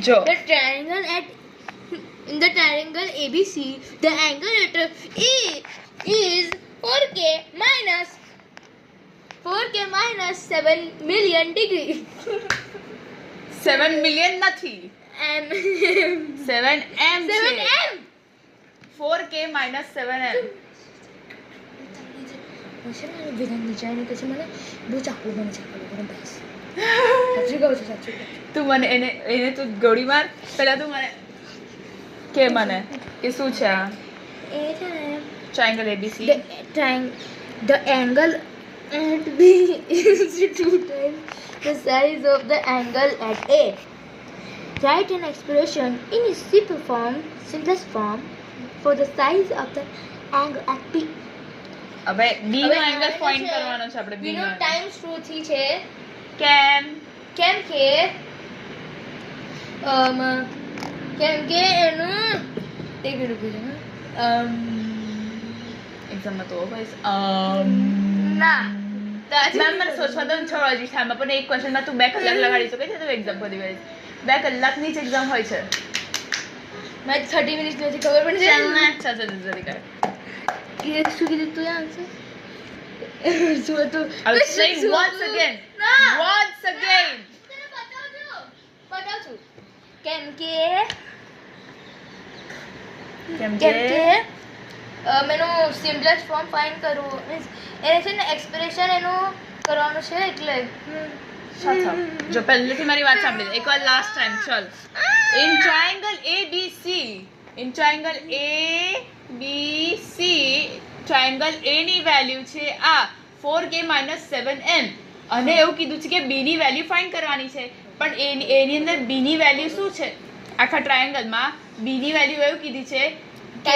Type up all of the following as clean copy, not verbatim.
જો The triangle in the triangle ABC, the angle at E is 4k minus 7 million degree. 7 million નથી, M 7 m 7 છે. M. 4k minus 7 m. પછી મને વિધાન નીચાઈને પછી મને બહુ ચાકુ બસ સાચું કહું છું સાચું તું મને એને તું ગોળી માર પહેલા તું મને કે મને કે શું છે આ એ છે ને triangle ABC. the angle at B is 2 times the size of the angle at A. Write an expression in simplest form for the size of the angle at B. હવે બી નો એંગલ ફાઇન્ડ કરવાનો છે આપણે. બી નો times 2 થી છે કેમ કેમ કે એનું એક મિનિટ એક્ઝામમાં તો ભાઈ ના મેમ મને સોચવા દો ને છોડ હજી ટાઈમ પણ એક ક્વેશ્ચનમાં તું 2 કલાક લગાડી શકે છે તો એક્ઝામ પતી ગઈ. 2 કલાકની જ એક્ઝામ હોય છે. મેં 30 મિનિટ નથી ખબર પણ છે ચાલ જલ્દી કર. એ શું કીધું તું આન્સર શું હતું I will explain once again. Once again. બતાવ છું કેમ કે મેનું સિમ્પલેસ્ટ ફોર્મ ફાઇન્ડ કરવું મીન્સ એને છે ને એક્સપ્રેશન એનું કરવાનું છે એટલે જો પહેલેથી મારી વાત સાંભળી લે. એકવાર લાસ્ટ ટાઈમ ચલ. In triangle ABC triangle A ની વેલ્યુ છે આ 4k minus 7m અને એવું કીધું છે કે B ની વેલ્યુ ફાઇન્ડ કરવાની છે. પણ A ની અંદર B ની વેલ્યુ શું છે આખા ટ્રાયંગલમાં? B ની વેલ્યુ એવું કીધી છે કે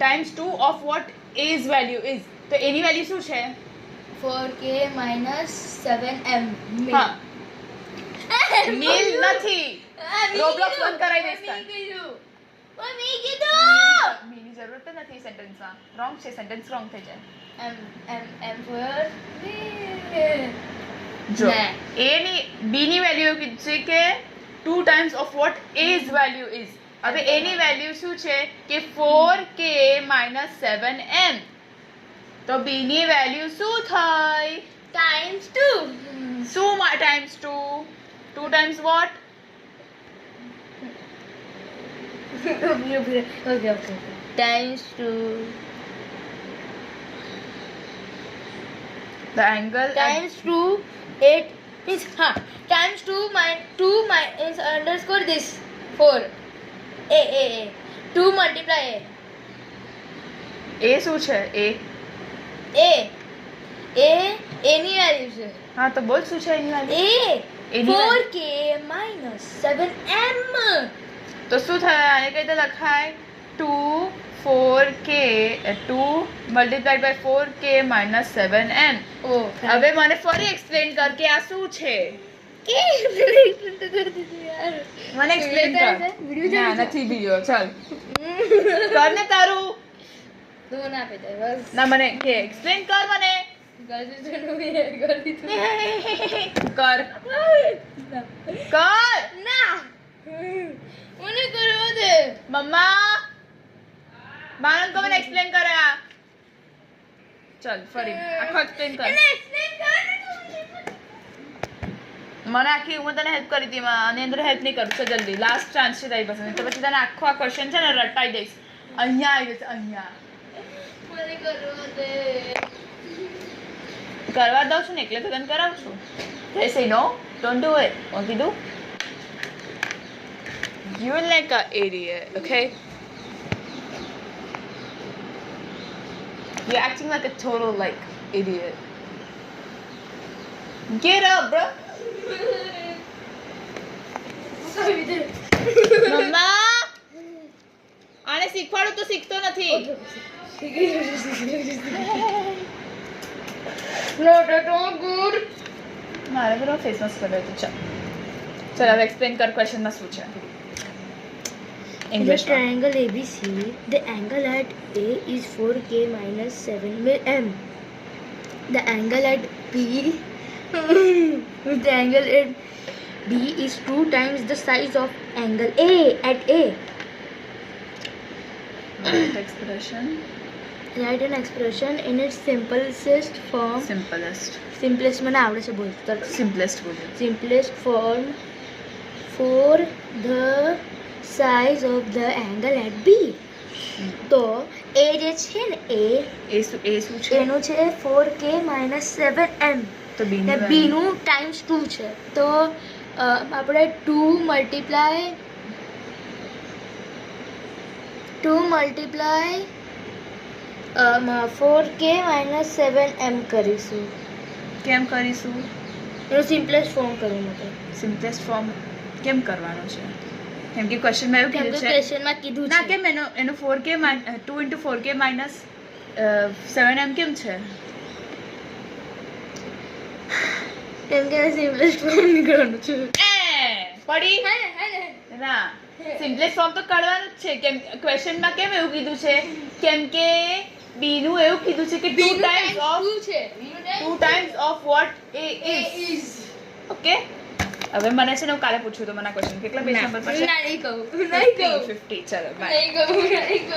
times 2 of what A's value is. તો A ની વેલ્યુ શું છે? 4k minus 7m હા મિલ નથી. રોબ્લોક્સ બંધ કરાવી દઈશ તાર. મેં કીધું મિલની જરૂરત જ નથી સેન્ટેન્સમાં. રોંગ છે, સેન્ટેન્સ રોંગ થઈ જાય. m for જો A ની B ની વેલ્યુ એવું કીધું છે કે 2 times of what A's value is. હવે A ની વેલ્યુ શું છે કે 4k minus 7m. તો B ની વેલ્યુ શું થઈ? times 2 શું times 2? 2 times what? okay times 2 The angle times 2 8 is times 2 is underscore this 4 a 2 multiply A શું છે? a ની વેલ્યુ છે. હા તો બોલ શું છે એની value? a 4k minus 7m તો શું થાય? આને કઈ રીતે લખાય? 2 multiplied by 4k minus 7m. હવે મને ફરી એક્સપ્લેન કર કે આ શું છે? મને એક્સપ્લેન કર. ના નથી વિડિયો. ચાલ કર ને તારું. તું ના આપે દે બસ ના મને કે એક્સપ્લેન કર મને. કર ના મને કરવા દે મમ્મા બાનન કો મને એક્સપ્લેન કરે આ. ચાલ ફરી આખો એક્સપ્લેન કર. મને આખી હું તને હેલ્પ કરી હતી આની અંદર હેલ્પ નહીં કરું. તો જલ્દી લાસ્ટ ચાન્સ છે તારી પાસે. તો પછી તને આખો આ ક્વેશ્ચન છે ને રટાઈ દઈશ. અહીંયા આવી જશે અહીંયા. મને કરવા દે કરવા દઉં છું ને એટલે તો તને કરાવું છું. They say no, don't do it. What you do? You're like an idiot, okay? You're acting like a total like idiot. Get up, bro. મમ્મા આને શીખવાડું તો શીખતો નથી. not at all good મારે બરો ફેસ માસ્ક કર્યો તો ચાલ હવે એક્સપ્લેન કર ક્વેશ્ચનમાં શું છે English. triangle ABC the angle at A is 4k minus 7m. the angle at B the angle at B is 2 times the size of angle A at A. Expression Write an expression in its simplest form. Simplest મને આવડે છે બોલતા. Simplest બોલો. Simplest form for the size of the angle at B. તો A જે છે ને એ શું છે? એનું છે 4k - 7m. તો બી ને B નું ટાઈમ્સ 2 છે. તો આપણે 2 મલ્ટીપ્લાય 4k - 7m કરીશું. કેમ કરીશું? એનું સિમ્પલેસ્ટ ફોર્મ કરવું માટે. સિમ્પલેસ્ટ ફોર્મ કેમ કરવાનો છે? કેમ કે ક્વેશ્ચનમાં એવું કેમ કે કીધું છે ક્વેશ્ચનમાં કીધું ના છે કેમ એનો 4k 2 × 4k - 7m કેમ છે? કેમ કે સિમ્પલેસ્ટ ફોર્મ નીકળવાનું છે. પડી ના સિમ્પલેસ્ટ ફોર્મ તો કાઢવાનું જ છે. કેમ ક્વેશ્ચનમાં કેમ એવું કીધું છે? કેમ કે બી નું એવું કીધું છે કે 2 times of what A is. Okay હવે મને છે ને હું કાલે પૂછ્યું તો મને ક્વેશ્ચન કેટલા પેજ નંબર પર છે? નહીં કહું 50 ચલો બાય. નહીં કહું